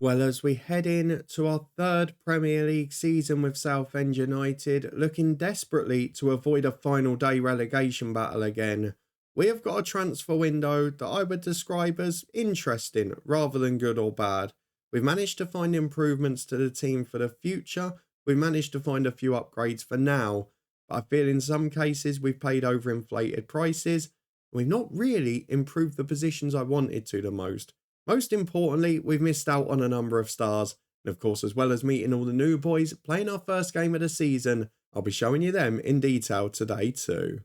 Well, as we head in to our third Premier League season with Southend United, looking desperately to avoid a final day relegation battle again, we have got a transfer window that I would describe as interesting rather than good or bad. We've managed to find improvements to the team for the future. We've managed to find a few upgrades for now, but I feel in some cases we've paid overinflated prices. We've not really improved the positions I wanted to the most. Most importantly, we've missed out on a number of stars. And of course, as well as meeting all the new boys, playing our first game of the season, I'll be showing you them in detail today too.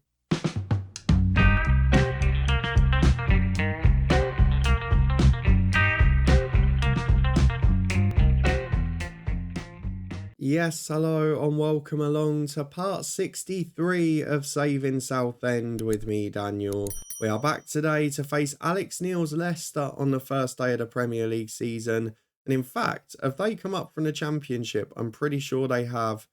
Yes, hello and welcome along to part 63 of Saving Southend with me, Daniel. We are back today to face Alex Neil's Leicester on the first day of the Premier League season. And in fact, have they come up from the Championship? I'm pretty sure they have.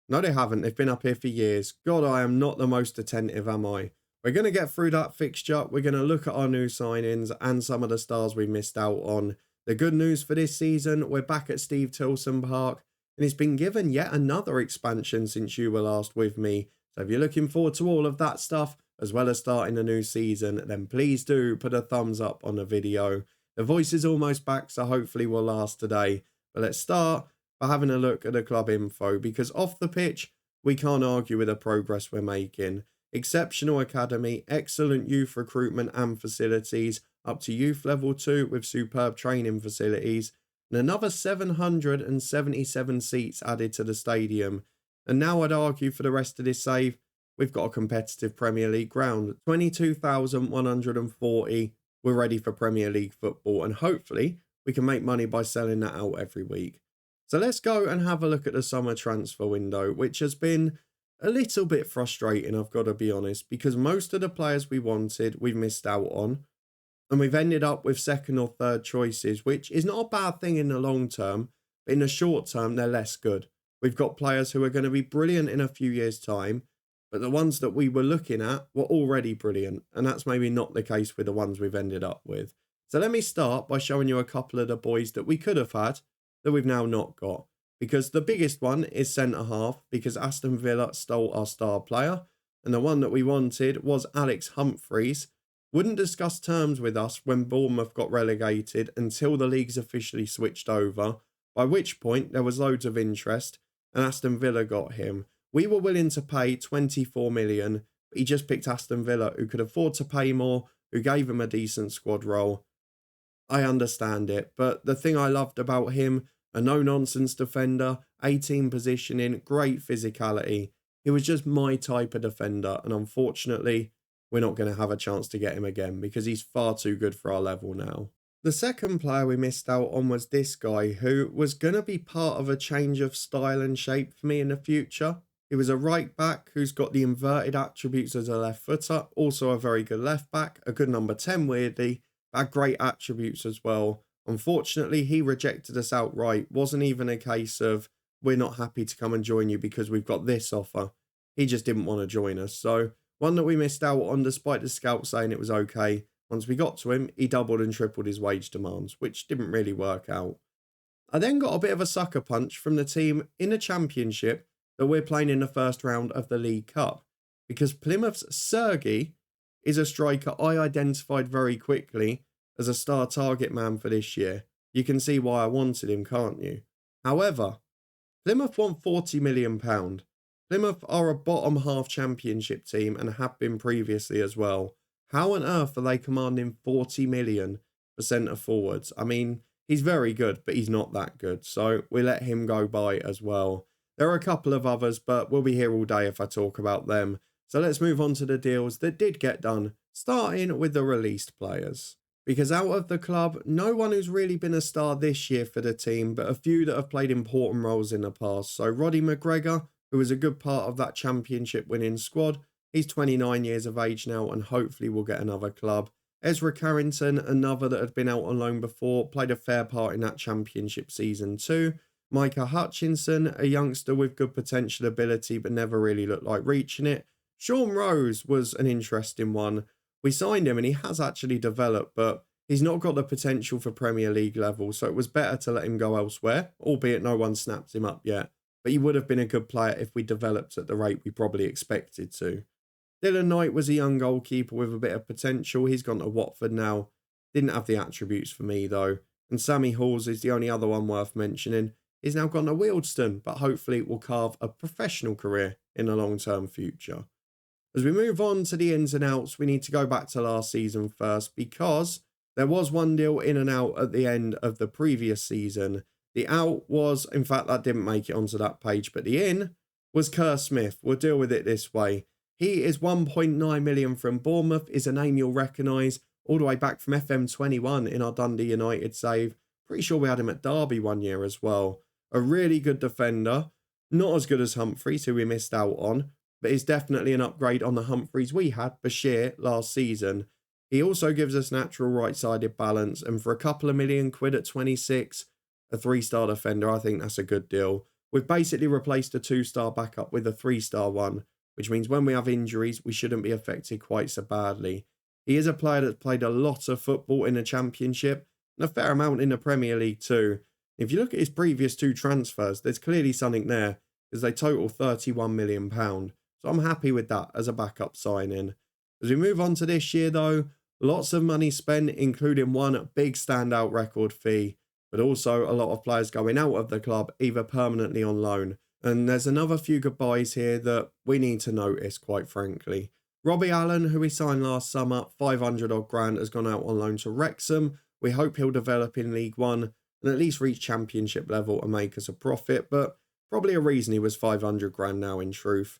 No, they haven't. They've been up here for years. God, I am not the most attentive, am I? We're going to get through that fixture. We're going to look at our new signings and some of the stars we missed out on. The good news for this season, we're back at Steve Tilson Park. And it's been given yet another expansion since you were last with me. So if you're looking forward to all of that stuff, as well as starting a new season, then please do put a thumbs up on the video. The voice is almost back, so hopefully we'll last today. But let's start by having a look at the club info, because off the pitch, we can't argue with the progress we're making. Exceptional academy, excellent youth recruitment and facilities, up to youth level 2 with superb training facilities, and another 777 seats added to the stadium. And now I'd argue for the rest of this save, we've got a competitive Premier League ground. 22,140. We're ready for Premier League football, and hopefully we can make money by selling that out every week. So let's go and have a look at the summer transfer window, which has been a little bit frustrating, I've got to be honest, because most of the players we wanted, we missed out on. And we've ended up with second or third choices, which is not a bad thing in the long term, but in the short term, they're less good. We've got players who are going to be brilliant in a few years' time, but the ones that we were looking at were already brilliant, and that's maybe not the case with the ones we've ended up with. So let me start by showing you a couple of the boys that we could have had that we've now not got, because the biggest one is centre-half, because Aston Villa stole our star player, and the one that we wanted was Alex Humphreys. Wouldn't discuss terms with us when Bournemouth got relegated until the league's officially switched over, by which point there was loads of interest and Aston Villa got him. We were willing to pay 24 million, but he just picked Aston Villa, who could afford to pay more, who gave him a decent squad role. I understand it, but the thing I loved about him, a no-nonsense defender, 18 positioning, great physicality. He was just my type of defender, and unfortunately, we're not going to have a chance to get him again because he's far too good for our level now. The second player we missed out on was this guy, who was going to be part of a change of style and shape for me in the future. He was a right back who's got the inverted attributes as a left footer, also a very good left back, a good number 10 weirdly, but had great attributes as well. Unfortunately, he rejected us outright. Wasn't even a case of, we're not happy to come and join you because we've got this offer. He just didn't want to join us. So one that we missed out on despite the scout saying it was okay. Once we got to him, he doubled and tripled his wage demands, which didn't really work out. I then got a bit of a sucker punch from the team in the Championship that we're playing in the first round of the League Cup, because Plymouth's Sergey is a striker I identified very quickly as a star target man for this year. You can see why I wanted him, can't you? However, Plymouth want £40 million. Plymouth are a bottom half Championship team and have been previously as well. How on earth are they commanding 40 million for centre forwards? I mean, he's very good, but he's not that good. So we let him go by as well. There are a couple of others, but we'll be here all day if I talk about them. So let's move on to the deals that did get done, starting with the released players. Because out of the club, no one who's really been a star this year for the team, but a few that have played important roles in the past. So Roddy McGregor, who was a good part of that Championship winning squad. He's 29 years of age now and hopefully will get another club. Ezra Carrington, another that had been out on loan before, played a fair part in that Championship season too. Micah Hutchinson, a youngster with good potential ability but never really looked like reaching it. Sean Rose was an interesting one. We signed him and he has actually developed, but he's not got the potential for Premier League level, so it was better to let him go elsewhere, albeit no one snapped him up yet. But he would have been a good player if we developed at the rate we probably expected to. Dylan Knight was a young goalkeeper with a bit of potential. He's gone to Watford now. Didn't have the attributes for me though. And Sammy Halls is the only other one worth mentioning. He's now gone to Wealdstone, but hopefully will carve a professional career in the long-term future. As we move on to the ins and outs, we need to go back to last season first because there was one deal in and out at the end of the previous season. The out was, in fact, that didn't make it onto that page, but the in was Kerr Smith. We'll deal with it this way. He is 1.9 million from Bournemouth, is a name you'll recognise, all the way back from FM21 in our Dundee United save. Pretty sure we had him at Derby one year as well. A really good defender, not as good as Humphreys, who we missed out on, but is definitely an upgrade on the Humphreys we had, Bashir, last season. He also gives us natural right-sided balance, and for a couple of million quid at 26, a 3-star defender, I think that's a good deal. We've basically replaced a 2-star backup with a 3-star one, which means when we have injuries, we shouldn't be affected quite so badly. He is a player that's played a lot of football in the Championship, and a fair amount in the Premier League too. If you look at his previous 2 transfers, there's clearly something there, because they total £31 million. So I'm happy with that as a backup signing. As we move on to this year though, lots of money spent, including one big standout record fee, but also a lot of players going out of the club, either permanently on loan. And there's another few goodbyes here that we need to notice, quite frankly. Robbie Allen, who we signed last summer, 500 odd grand, has gone out on loan to Wrexham. We hope he'll develop in League One and at least reach Championship level and make us a profit, but probably a reason he was 500 grand now in truth.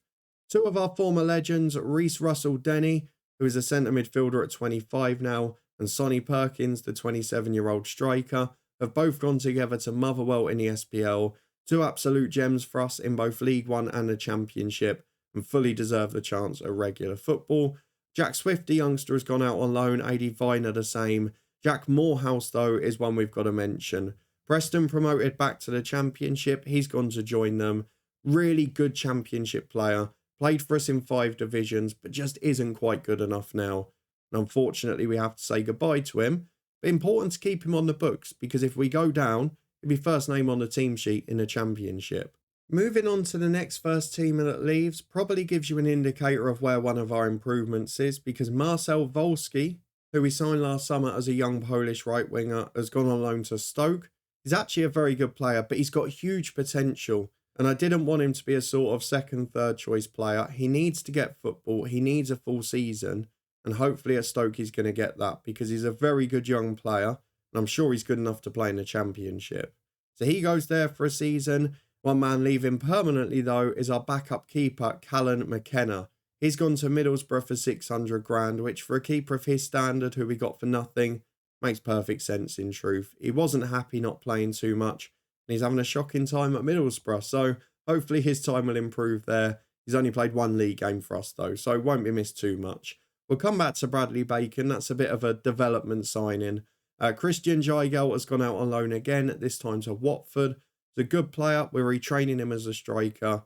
2 of our former legends, Reece Russell-Denny, who is a centre midfielder at 25 now, and Sonny Perkins, the 27-year-old striker, have both gone together to Motherwell in the SPL. 2 absolute gems for us in both League One and the Championship, and fully deserve the chance at regular football. Jack Swift, the youngster, has gone out on loan. AD Viner the same. Jack Morehouse, though, is one we've got to mention. Preston promoted back to the Championship. He's gone to join them. Really good Championship player. Played for us in 5 divisions, but just isn't quite good enough now. And unfortunately, we have to say goodbye to him. But important to keep him on the books, because if we go down, he'll be first name on the team sheet in the Championship. Moving on to the next first teamer that leaves probably gives you an indicator of where one of our improvements is, because Marcel Wolski, who we signed last summer as a young Polish right winger, has gone on loan to Stoke. He's actually a very good player, but he's got huge potential. And I didn't want him to be a sort of second, third choice player. He needs to get football. He needs a full season. And hopefully at Stoke he's going to get that, because he's a very good young player. And I'm sure he's good enough to play in the Championship. So he goes there for a season. One man leaving permanently, though, is our backup keeper, Callan McKenna. He's gone to Middlesbrough for 600 grand, which for a keeper of his standard, who we got for nothing, makes perfect sense in truth. He wasn't happy not playing too much, and he's having a shocking time at Middlesbrough, so hopefully his time will improve there. He's only played 1 league game for us, though, so won't be missed too much. We'll come back to Bradley Bacon. That's a bit of a development signing. Christian Jigel has gone out on loan again, this time to Watford. He's a good player. We're retraining him as a striker.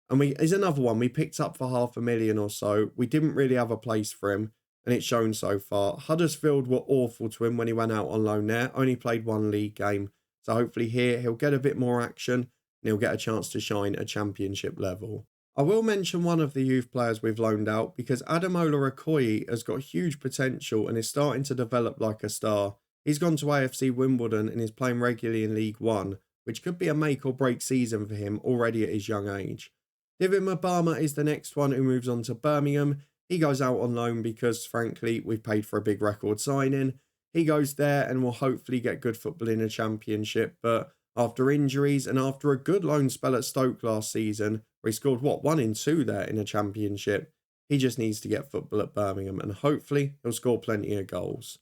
And he's another one we picked up for $500,000 or so. We didn't really have a place for him, and it's shown so far. Huddersfield were awful to him when he went out on loan there. Only played 1 league game. So hopefully here he'll get a bit more action and he'll get a chance to shine at Championship level. I will mention one of the youth players we've loaned out, because Ademola Okoye has got huge potential and is starting to develop like a star. He's gone to AFC Wimbledon and is playing regularly in League One, which could be a make or break season for him already at his young age. David Mabama is the next one who moves on to Birmingham. He goes out on loan because, frankly, we've paid for a big record signing. He goes there and will hopefully get good football in the Championship, but after injuries and after a good loan spell at Stoke last season, where he scored, 1 in 2 there in the Championship, he just needs to get football at Birmingham, and hopefully he'll score plenty of goals.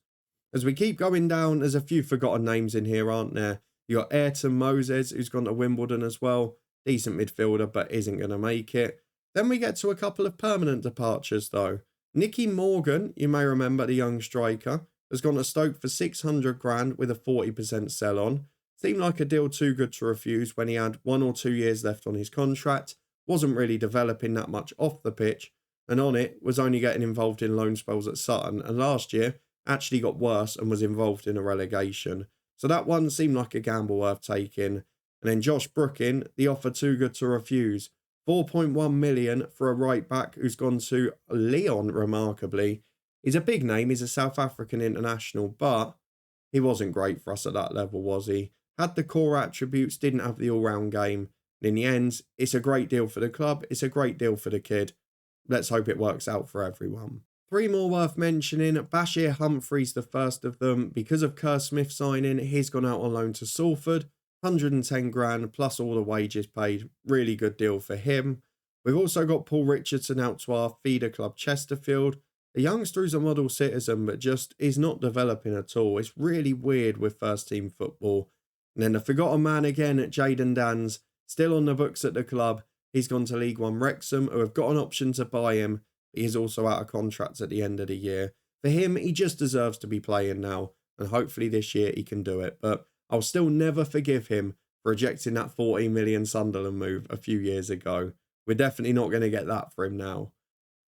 As we keep going down, there's a few forgotten names in here, aren't there? You got Ayrton Moses, who's gone to Wimbledon as well. Decent midfielder, but isn't going to make it. Then we get to a couple of permanent departures, though. Nicky Morgan, you may remember, the young striker, has gone to Stoke for 600 grand with a 40% sell-on. Seemed like a deal too good to refuse when he had 1 or 2 years left on his contract, wasn't really developing that much off the pitch, and on it was only getting involved in loan spells at Sutton, and last year actually got worse and was involved in a relegation. So that one seemed like a gamble worth taking. And then Josh Brookin, the offer too good to refuse. 4.1 million for a right back who's gone to Lyon remarkably. He's a big name, he's a South African international, but he wasn't great for us at that level, was he? Had the core attributes, didn't have the all-round game. And in the end, it's a great deal for the club, it's a great deal for the kid. Let's hope it works out for everyone. 3 more worth mentioning. Bashir Humphreys, the first of them. Because of Kerr Smith signing, he's gone out on loan to Salford. 110 grand plus all the wages paid. Really good deal for him. We've also got Paul Richardson out to our feeder club Chesterfield. The youngster is a model citizen, but just is not developing at all. It's really weird with first team football. And then the forgotten man again at Jayden Dans, still on the books at the club. He's gone to League One Wrexham, who have got an option to buy him. He is also out of contract at the end of the year. For him, he just deserves to be playing now, and hopefully this year he can do it. But I'll still never forgive him for rejecting that 14 million Sunderland move a few years ago. We're definitely not going to get that for him now.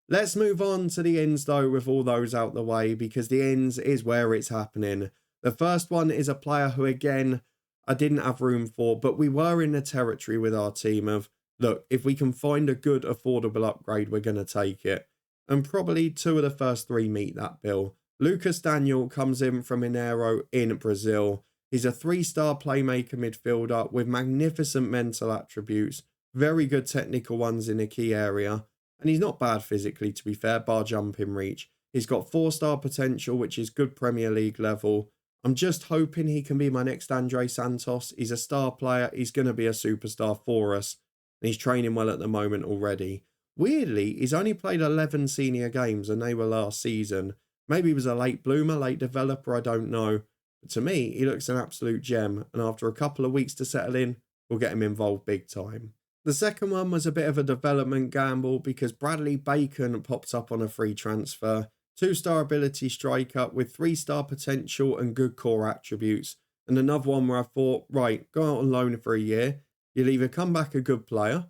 Let's move on to the ins though, with all those out the way, because the ins is where it's happening. The first one is a player who, again, I didn't have room for, but we were in the territory with our team of, look, if we can find a good, affordable upgrade, we're going to take it. And probably 2 of the first 3 meet that bill. Lucas Daniel comes in from Mineiro in Brazil. He's a 3-star playmaker midfielder with magnificent mental attributes, very good technical ones in a key area. And he's not bad physically, to be fair, bar jumping reach. He's got 4-star potential, which is good Premier League level. I'm just hoping he can be my next Andre Santos. He's a star player. He's going to be a superstar for us. And he's training well at the moment already. Weirdly, he's only played 11 senior games and they were last season. Maybe he was a late bloomer, late developer, I don't know. But to me, he looks an absolute gem. And after a couple of weeks to settle in, we'll get him involved big time. The second one was a bit of a development gamble because Bradley Bacon popped up on a free transfer. 2-star ability striker with 3-star potential and good core attributes. And another one where I thought, right, go out on loan for a year. You'll either come back a good player,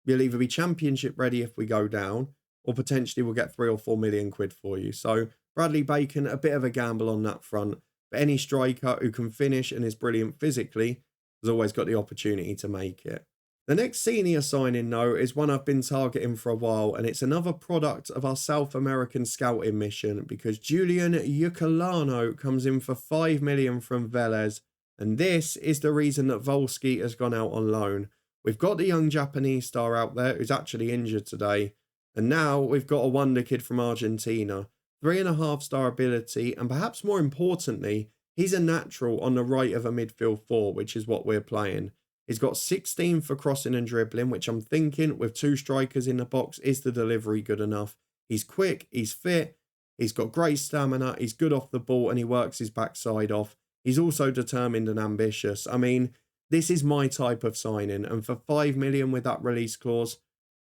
you'll either be championship ready if we go down, or potentially we'll get 3 or 4 million quid for you. So Bradley Bacon, a bit of a gamble on that front. But any striker who can finish and is brilliant physically has always got the opportunity to make it. The next senior signing, though, is one I've been targeting for a while, and it's another product of our South American scouting mission because Julian Ucolano comes in for 5 million from Vélez, and this is the reason that Volsky has gone out on loan. We've got the young Japanese star out there who's actually injured today, and now we've got a wonder kid from Argentina, 3.5-star ability, and perhaps more importantly, he's a natural on the right of a midfield 4, which is what we're playing. He's got 16 for crossing and dribbling, which I'm thinking with 2 strikers in the box, is the delivery good enough? He's quick, he's fit, he's got great stamina, he's good off the ball and he works his backside off. He's also determined and ambitious. I mean, this is my type of signing, and for 5 million with that release clause,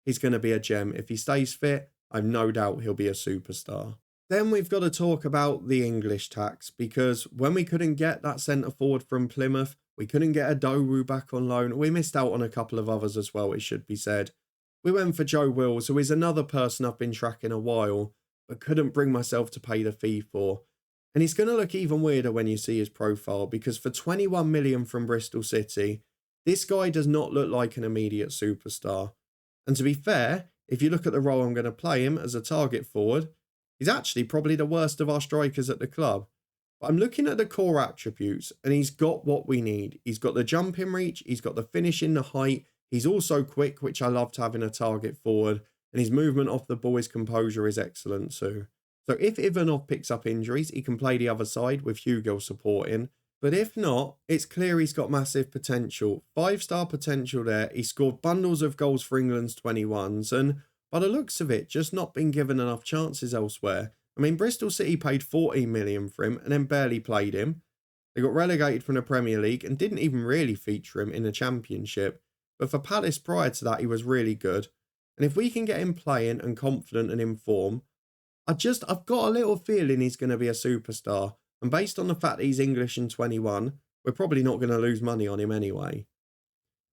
he's going to be a gem. If he stays fit, I've no doubt he'll be a superstar. Then we've got to talk about the English tax, because when we couldn't get that centre forward from Plymouth, we couldn't get a Dowu back on loan. We missed out on a couple of others as well, it should be said. We went for Joe Wills, who is another person I've been tracking a while, but couldn't bring myself to pay the fee for. And he's going to look even weirder when you see his profile, because for 21 million from Bristol City, this guy does not look like an immediate superstar. And to be fair, if you look at the role I'm going to play him as a target forward, he's actually probably the worst of our strikers at the club. But I'm looking at the core attributes and he's got what we need. He's got the jumping reach, he's got the finishing, the height. He's also quick, which I loved having a target forward. And his movement off the ball, his composure is excellent too. So if Ivanov picks up injuries, he can play the other side with Hugo supporting. But if not, it's clear he's got massive potential. 5-star potential there. He scored bundles of goals for England's 21s and by the looks of it, just not been given enough chances elsewhere. I mean, Bristol City paid 14 million for him and then barely played him. They got relegated from the Premier League and didn't even really feature him in the Championship. But for Palace prior to that, he was really good. And if we can get him playing and confident and in form, I've got a little feeling he's going to be a superstar. And based on the fact that he's English and 21, we're probably not going to lose money on him anyway.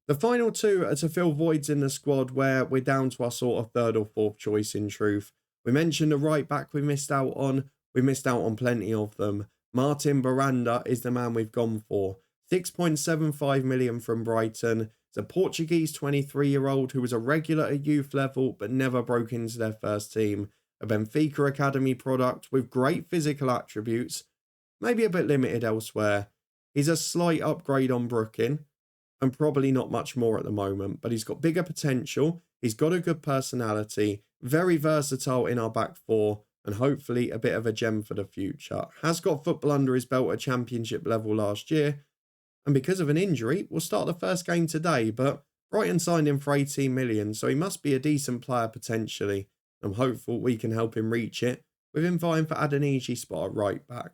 The final 2 are to fill voids in the squad where we're down to our sort of 3rd or 4th choice in truth. We mentioned a right back we missed out on. we missed out on plenty of them. Martin Baranda is the man we've gone for. 6.75 million from Brighton. It's a Portuguese 23-year-old who was a regular at youth level but never broke into their first team. A Benfica Academy product with great physical attributes, maybe a bit limited elsewhere. He's a slight upgrade on Brookin and probably not much more at the moment, but he's got bigger potential. He's got a good personality, very versatile in our back four, and hopefully a bit of a gem for the future. Has got football under his belt at championship level last year, and because of an injury, will start the first game today, but Brighton signed him for 18 million, so he must be a decent player potentially. I'm hopeful we can help him reach it, with him vying for Adeniji spot at right back.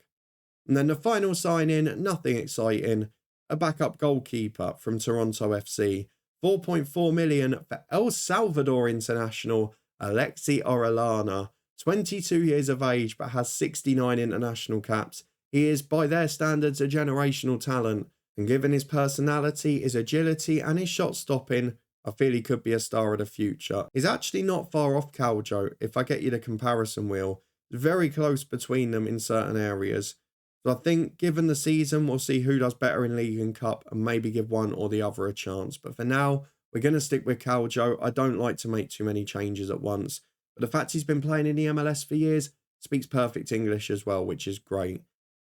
And then the final sign-in, nothing exciting, a backup goalkeeper from Toronto FC. 4.4 million for El Salvador international Alexi Orellana. 22 years of age but has 69 international caps. He is, by their standards, a generational talent. And given his personality, his agility and his shot stopping, I feel he could be a star of the future. He's actually not far off Caljo, if I get you the comparison wheel. It's very close between them in certain areas. So I think, given the season, we'll see who does better in League and Cup and maybe give one or the other a chance. But for now, we're going to stick with Caljo. I don't like to make too many changes at once. But the fact he's been playing in the MLS for years speaks perfect English as well, which is great.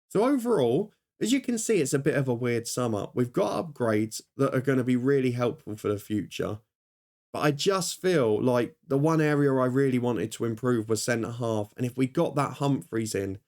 So overall, as you can see, it's a bit of a weird summer. We've got upgrades that are going to be really helpful for the future. But I just feel like the one area I really wanted to improve was centre half. And if we got that Humphreys in,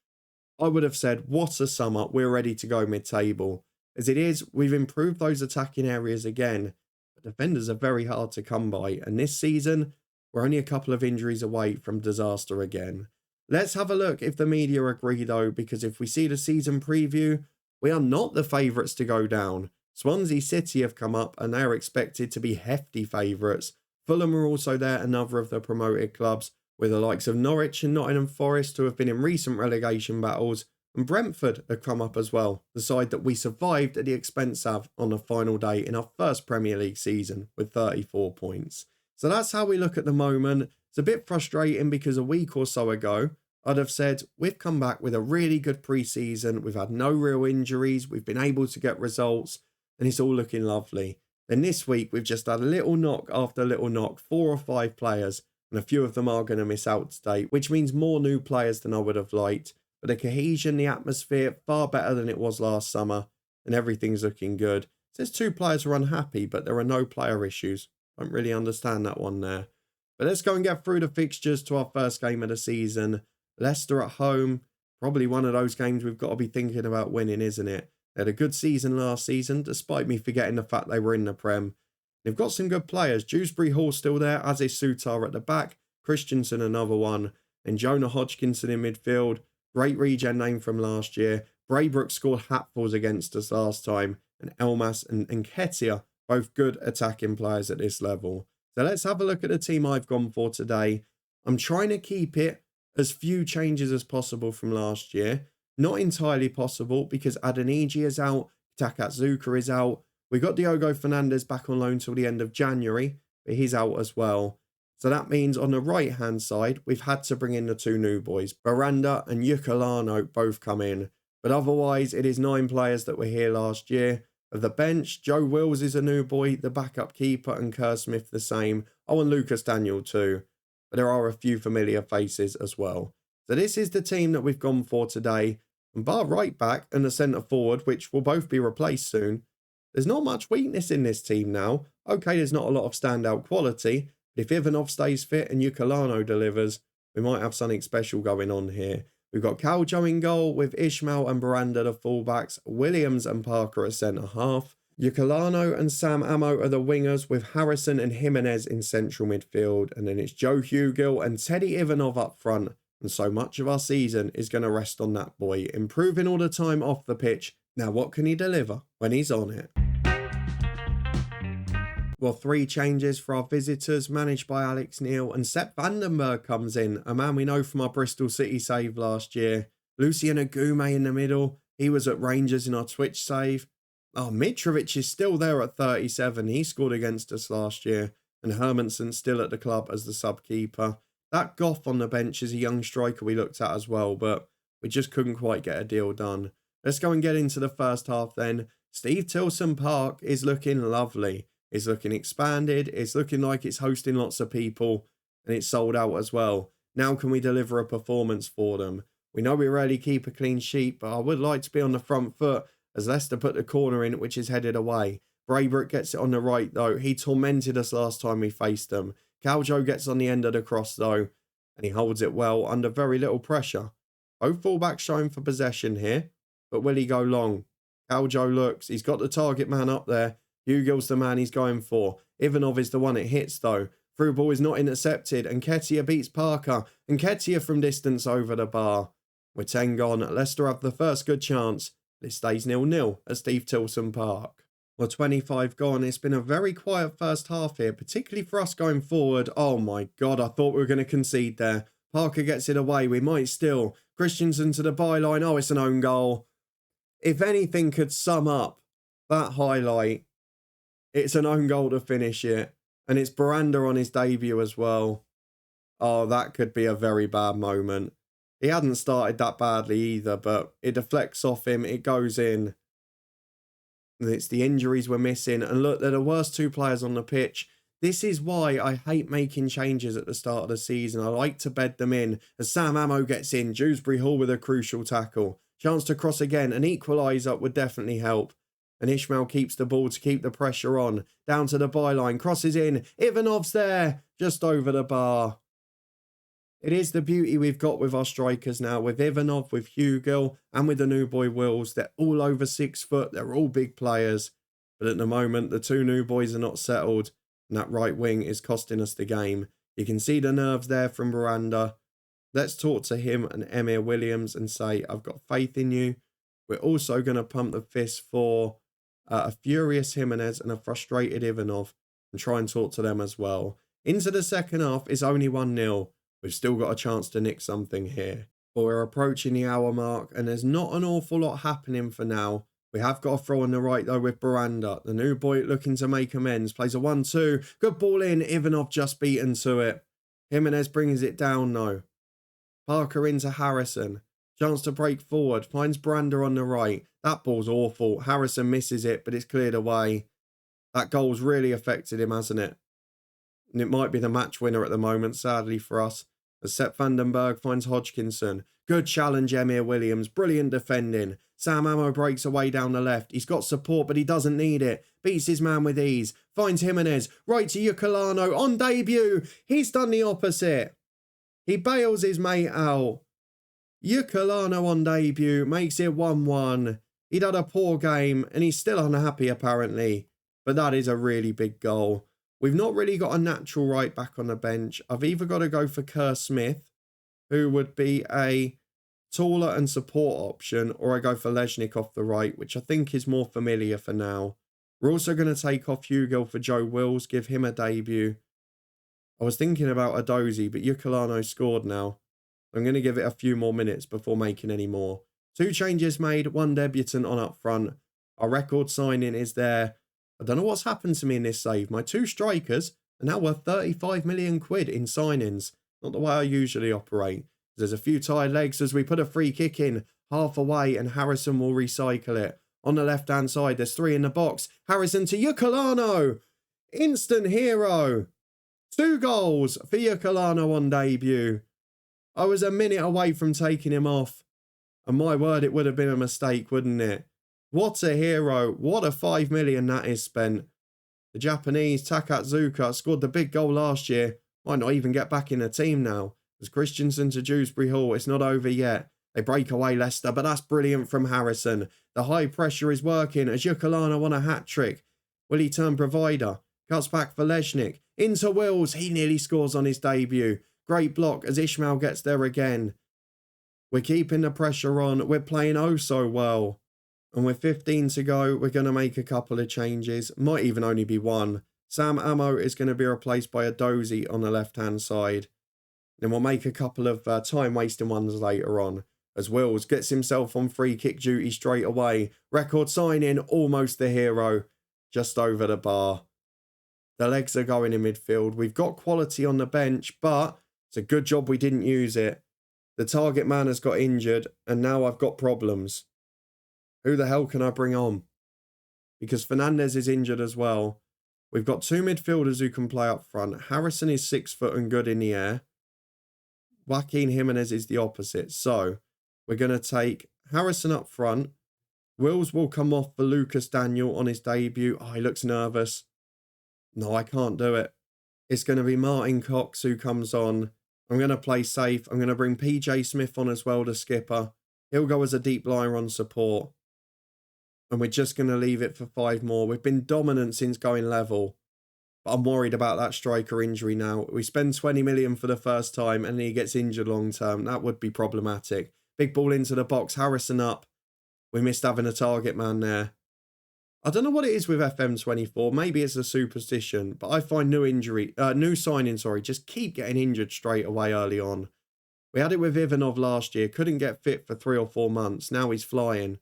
I would have said, what a summer, we're ready to go mid-table. As it is, we've improved those attacking areas again, but defenders are very hard to come by, and this season, we're only a couple of injuries away from disaster again. Let's have a look if the media agree though, because if we see the season preview, we are not the favourites to go down. Swansea City have come up and they're expected to be hefty favourites. Fulham are also there, another of the promoted clubs, with the likes of Norwich and Nottingham Forest who have been in recent relegation battles, and Brentford have come up as well, the side that we survived at the expense of on the final day in our first Premier League season with 34 points. So that's how we look at the moment. It's a bit frustrating because a week or so ago, I'd have said we've come back with a really good pre-season, we've had no real injuries, we've been able to get results, and it's all looking lovely. Then this week, we've just had little knock after little knock, 4 or 5 players, and a few of them are going to miss out today, which means more new players than I would have liked. But the cohesion, the atmosphere, far better than it was last summer, and everything's looking good. It says 2 players are unhappy, but there are no player issues. Don't really understand that one there. But let's go and get through the fixtures to our first game of the season. Leicester at home, probably one of those games we've got to be thinking about winning, isn't it? They had a good season last season, despite me forgetting the fact they were in the Prem. They've got some good players. Dewsbury Hall still there, as is Sutar at the back. Christensen another one. And Jonah Hodgkinson in midfield. Great regen name from last year. Braybrook scored hatfuls against us last time. And Elmas and Nketiah, both good attacking players at this level. So let's have a look at the team I've gone for today. I'm trying to keep it as few changes as possible from last year. Not entirely possible because Adeniji is out. Takatsuka is out. We got Diogo Fernandez back on loan till the end of January, but he's out as well. So that means on the right-hand side, we've had to bring in the 2 new boys. Baranda and Yukalano both come in. But otherwise, it is 9 players that were here last year. Of the bench, Joe Wills is a new boy, the backup keeper, and Kerr Smith the same. Oh, and Lucas Daniel too. But there are a few familiar faces as well. So this is the team that we've gone for today. And bar right back and the centre forward, which will both be replaced soon, there's not much weakness in this team now. Okay, there's not a lot of standout quality, but if Ivanov stays fit and Ukalano delivers, we might have something special going on here. We've got Caljo in goal with Ishmael and Baranda the fullbacks, Williams and Parker at centre half. Ukalano and Sam Amo are the wingers with Harrison and Jimenez in central midfield. And then it's Joe Hugill and Teddy Ivanov up front. And so much of our season is going to rest on that boy, improving all the time off the pitch. Now what can he deliver when he's on it? Well, 3 changes for our visitors, managed by Alex Neil, and Sepp Vandenberg comes in, a man we know from our Bristol City save last year. Lucien Agume in the middle, he was at Rangers in our Twitch save. Oh, Mitrovic is still there at 37, he scored against us last year, and Hermansen's still at the club as the sub-keeper. That Goff on the bench is a young striker we looked at as well, but We just couldn't quite get a deal done. Let's go and get into the first half then. Steve Tilson Park is looking lovely. It's looking expanded. It's looking like it's hosting lots of people, and it's sold out as well. Now can we deliver a performance for them? We know we rarely keep a clean sheet, but I would like to be on the front foot as Leicester put the corner in, which is headed away. Braybrooke gets it on the right though. He tormented us last time we faced them. Caljo gets on the end of the cross though, and he holds it well under very little pressure. Both fullbacks showing for possession here, but will he go long? Caljo looks. He's got the target man up there. Hugill's the man he's going for. Ivanov is the one it hits though. Through ball is not intercepted, and Ketia beats Parker, and Ketia from distance over the bar. With 10 gone, Leicester have the first good chance. It stays 0-0 at Steve Tilson Park. Well, 25 gone. It's been a very quiet first half here, particularly for us going forward. Oh my God, I thought we were going to concede there. Parker gets it away. We might still. Christensen to the byline. Oh, it's an own goal. If anything could sum up that highlight, it's an own goal to finish it. And it's Baranda on his debut as well. Oh, that could be a very bad moment. He hadn't started that badly either, but it deflects off him. It goes in. And it's the injuries we're missing. And look, they're the worst two players on the pitch. This is why I hate making changes at the start of the season. I like to bed them in. As Sam Ammo gets in, Dewsbury Hall with a crucial tackle. Chance to cross again. An equaliser would definitely help. And Ishmael keeps the ball to keep the pressure on. Down to the byline. Crosses in. Ivanov's there. Just over the bar. It is the beauty we've got with our strikers now. With Ivanov, with Hugill, and with the new boy Wills. They're all over 6 foot. They're all big players. But at the moment, the two new boys are not settled. And that right wing is costing us the game. You can see the nerves there from Baranda. Let's talk to him and Emir Williams and say, I've got faith in you. We're also going to pump the fist for a furious Jimenez and a frustrated Ivanov and try and talk to them as well. Into the second half, it's only 1-0. We've still got a chance to nick something here. But we're approaching the hour mark and there's not an awful lot happening for now. We have got a throw on the right though with Baranda. The new boy looking to make amends. Plays a 1-2. Good ball in. Ivanov just beaten to it. Jimenez brings it down though. Parker into Harrison. Chance to break forward. Finds Baranda on the right. That ball's awful. Harrison misses it, but it's cleared away. That goal's really affected him, hasn't it? And it might be the match winner at the moment, sadly for us. As Sepp Vandenberg finds Hodgkinson. Good challenge, Emir Williams. Brilliant defending. Sam Ammo breaks away down the left. He's got support, but he doesn't need it. Beats his man with ease. Finds Jimenez. Right to Ukulano. On debut. He's done the opposite. He bails his mate out. Ukulano on debut. Makes it 1-1. He'd had a poor game, and he's still unhappy apparently. But that is a really big goal. We've not really got a natural right back on the bench. I've either got to go for Kerr Smith, who would be a taller and support option, or I go for Leznik off the right, which I think is more familiar for now. We're also going to take off Hugill for Joe Wills, give him a debut. I was thinking about a Dozy, but Ukulano scored now. I'm going to give it a few more minutes before making any more. 2 changes made, 1 debutant on up front. Our record signing is there. I don't know what's happened to me in this save. My 2 strikers are now worth 35 million quid in signings. Not the way I usually operate. There's a few tired legs as we put a free kick in, half away, and Harrison will recycle it. On the left-hand side, there's 3 in the box. Harrison to Ukulano. Instant hero. 2 goals for Ukulano on debut. I was a minute away from taking him off. And my word, it would have been a mistake, wouldn't it? What a hero. What a 5 million that is spent. The Japanese, Takatsuka, scored the big goal last year. Might not even get back in the team now. As Christensen to Dewsbury Hall, it's not over yet. They break away Leicester, but that's brilliant from Harrison. The high pressure is working as Ukulano won a hat-trick. Will he turn provider? Cuts back for Leznik. Into Wills. He nearly scores on his debut. Great block as Ishmael gets there again. We're keeping the pressure on. We're playing oh so well. And with 15 to go, we're going to make a couple of changes. Might even only be 1. Sam Ammo is going to be replaced by a Dozy on the left-hand side. Then we'll make a couple of time-wasting ones later on. As Wills gets himself on free kick duty straight away. Record signing, almost the hero. Just over the bar. The legs are going in midfield. We've got quality on the bench, but it's a good job we didn't use it. The target man has got injured, and now I've got problems. Who the hell can I bring on? Because Fernandes is injured as well. We've got two midfielders who can play up front. Harrison is 6 foot and good in the air. Joaquin Jimenez is the opposite. So we're going to take Harrison up front. Wills will come off for Lucas Daniel on his debut. Oh, he looks nervous. No, I can't do it. It's going to be Martin Cox who comes on. I'm going to play safe. I'm going to bring PJ Smith on as well, the skipper. He'll go as a deep liner on support. And we're just going to leave it for 5 more. We've been dominant since going level. But I'm worried about that striker injury now. We spend 20 million for the first time and he gets injured long term. That would be problematic. Big ball into the box. Harrison up. We missed having a target man there. I don't know what it is with FM24. Maybe it's a superstition. But I find new signings, just keep getting injured straight away early on. We had it with Ivanov last year. Couldn't get fit for 3 or 4 months. Now he's flying.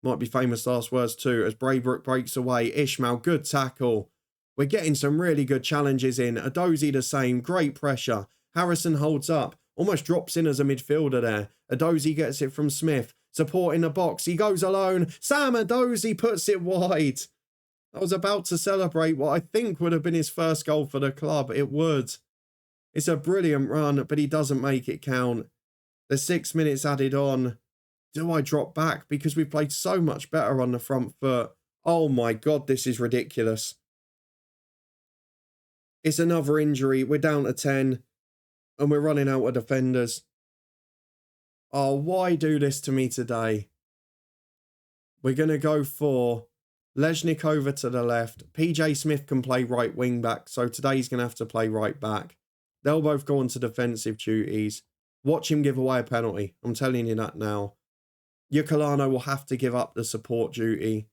Might be famous last words too. As Braybrook breaks away. Ishmael, good tackle. We're getting some really good challenges in. Adozie the same. Great pressure. Harrison holds up. Almost drops in as a midfielder there. Adozie gets it from Smith. Support in the box. He goes alone. Sam Adozie puts it wide. I was about to celebrate what I think would have been his first goal for the club. It would. It's a brilliant run, but he doesn't make it count. There's 6 minutes added on. Do I drop back? Because we played so much better on the front foot. Oh my God, this is ridiculous. It's another injury. We're down to 10 and we're running out of defenders. Oh, why do this to me today? We're going to go for Lejnik over to the left. PJ Smith can play right wing back, so today he's going to have to play right back. They'll both go on to defensive duties. Watch him give away a penalty. I'm telling you that now. Ukulano will have to give up the support duty.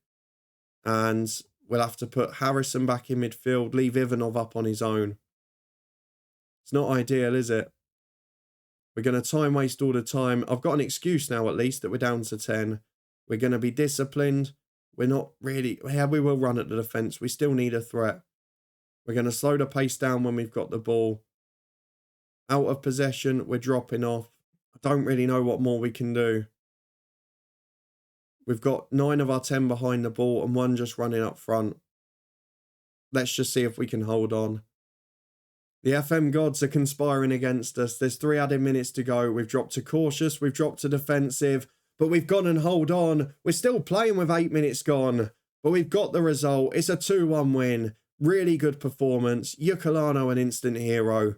And we'll have to put Harrison back in midfield. Leave Ivanov up on his own. It's not ideal, is it? We're going to time waste all the time. I've got an excuse now at least that we're down to 10. We're going to be disciplined. We're not really... Yeah, we will run at the defence. We still need a threat. We're going to slow the pace down when we've got the ball. Out of possession, we're dropping off. I don't really know what more we can do. We've got 9 of our 10 behind the ball and 1 just running up front. Let's just see if we can hold on. The FM gods are conspiring against us. There's 3 added minutes to go. We've dropped to cautious. We've dropped to defensive. But we've gone and hold on. We're still playing with 8 minutes gone. But we've got the result. It's a 2-1 win. Really good performance. Ukulano an instant hero.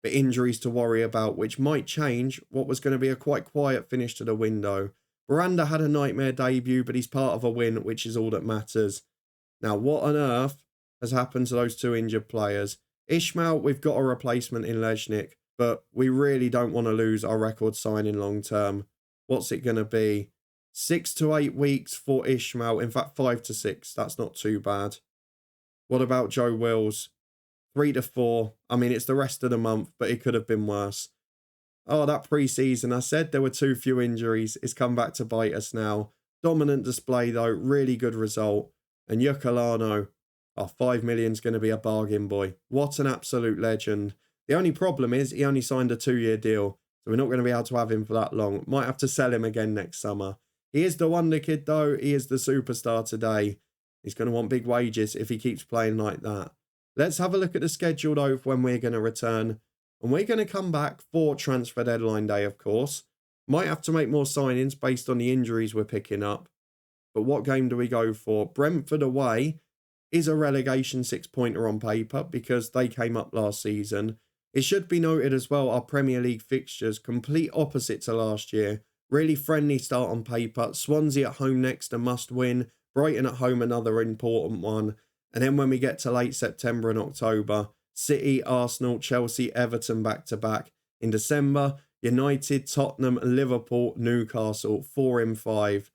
But injuries to worry about, which might change what was going to be a quite quiet finish to the window. Miranda had a nightmare debut, but he's part of a win, which is all that matters. Now, what on earth has happened to those 2 injured players? Ishmael, we've got a replacement in Lejnik, but we really don't want to lose our record signing long term. What's it going to be? 6 to 8 weeks for Ishmael. In fact, 5 to 6. That's not too bad. What about Joe Wills? 3 to 4. I mean, it's the rest of the month, but it could have been worse. Oh, that pre-season, I said there were too few injuries. It's come back to bite us now. Dominant display, though. Really good result. And Ukulano, 5 million's going to be a bargain, boy. What an absolute legend. The only problem is he only signed a 2-year deal, so we're not going to be able to have him for that long. Might have to sell him again next summer. He is the wonder kid, though. He is the superstar today. He's going to want big wages if he keeps playing like that. Let's have a look at the schedule, though, of when we're going to return. And we're going to come back for transfer deadline day, of course. Might have to make more signings based on the injuries we're picking up. But what game do we go for? Brentford away is a relegation 6-pointer on paper because they came up last season. It should be noted as well, our Premier League fixtures, complete opposite to last year. Really friendly start on paper. Swansea at home next, a must win. Brighton at home, another important one. And then when we get to late September and October, City, Arsenal, Chelsea, Everton back-to-back. In December, United, Tottenham, Liverpool, Newcastle, 4 in 5.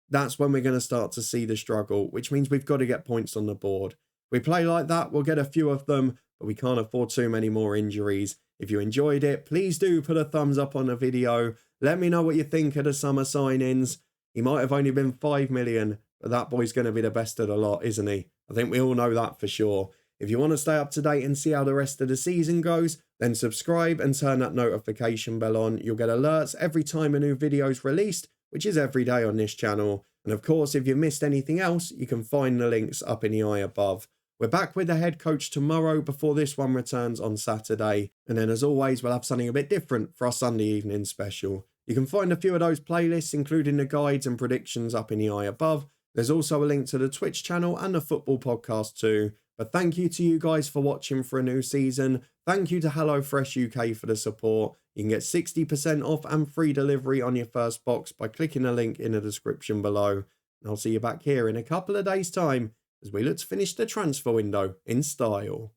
That's when we're going to start to see the struggle, which means we've got to get points on the board. If we play like that, we'll get a few of them, but we can't afford too many more injuries. If you enjoyed it, please do put a thumbs up on the video. Let me know what you think of the summer signings. He might have only been 5 million, but that boy's going to be the best of the lot, isn't he? I think we all know that for sure. If you want to stay up to date and see how the rest of the season goes, then subscribe and turn that notification bell on. You'll get alerts every time a new video is released, which is every day on this channel. And of course, if you've missed anything else, you can find the links up in the eye above. We're back with the head coach tomorrow before this one returns on Saturday. And then as always, we'll have something a bit different for our Sunday evening special. You can find a few of those playlists, including the guides and predictions, up in the eye above. There's also a link to the Twitch channel and the football podcast too. But thank you to you guys for watching for a new season. Thank you to HelloFresh UK for the support. You can get 60% off and free delivery on your first box by clicking the link in the description below. And I'll see you back here in a couple of days' time as we look to finish the transfer window in style.